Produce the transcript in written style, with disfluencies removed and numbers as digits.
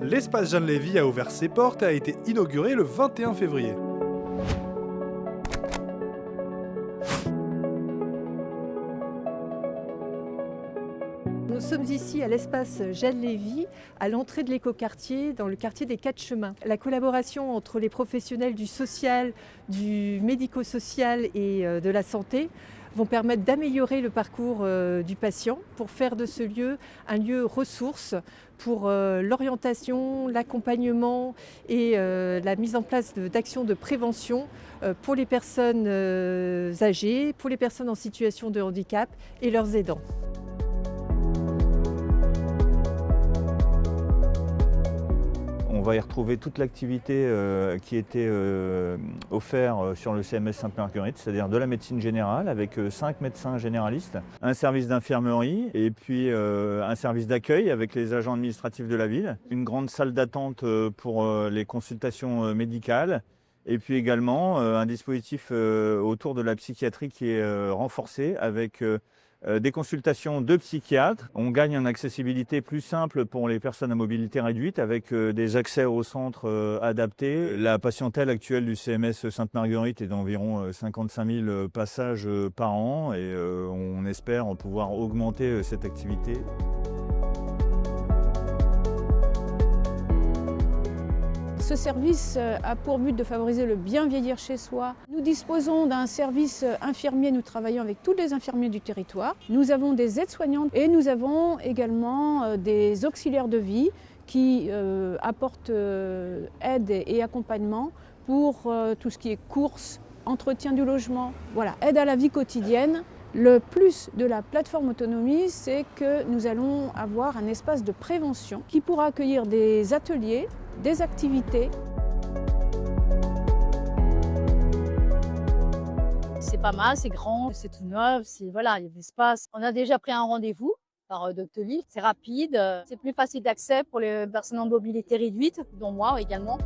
L'espace Jeanne Lévy a ouvert ses portes et a été inauguré le 21 février. Nous sommes ici à l'espace Jeanne Lévy, à l'entrée de l'écoquartier, dans le quartier des Quatre Chemins. La collaboration entre les professionnels du social, du médico-social et de la santé vont permettre d'améliorer le parcours du patient pour faire de ce lieu un lieu ressource pour l'orientation, l'accompagnement et la mise en place d'actions de prévention pour les personnes âgées, pour les personnes en situation de handicap et leurs aidants. On va y retrouver toute l'activité qui était offerte sur le CMS Sainte-Marguerite, c'est-à-dire de la médecine générale avec 5 médecins généralistes, un service d'infirmerie et puis un service d'accueil avec les agents administratifs de la ville, une grande salle d'attente pour les consultations médicales et puis également un dispositif autour de la psychiatrie qui est renforcé avec des consultations de psychiatres. On gagne en accessibilité plus simple pour les personnes à mobilité réduite avec des accès aux centres adaptés. La patientèle actuelle du CMS Sainte-Marguerite est d'environ 55 000 passages par an et on espère pouvoir augmenter cette activité. Ce service a pour but de favoriser le bien vieillir chez soi. Nous disposons d'un service infirmier, nous travaillons avec tous les infirmiers du territoire. Nous avons des aides-soignantes et nous avons également des auxiliaires de vie qui apportent aide et accompagnement pour tout ce qui est courses, entretien du logement, voilà, aide à la vie quotidienne. Le plus de la plateforme autonomie, c'est que nous allons avoir un espace de prévention qui pourra accueillir des ateliers, des activités. C'est pas mal, c'est grand, c'est tout neuf, voilà, il y a de l'espace. On a déjà pris un rendez-vous par Doctolib, c'est rapide, c'est plus facile d'accès pour les personnes en mobilité réduite, dont moi également.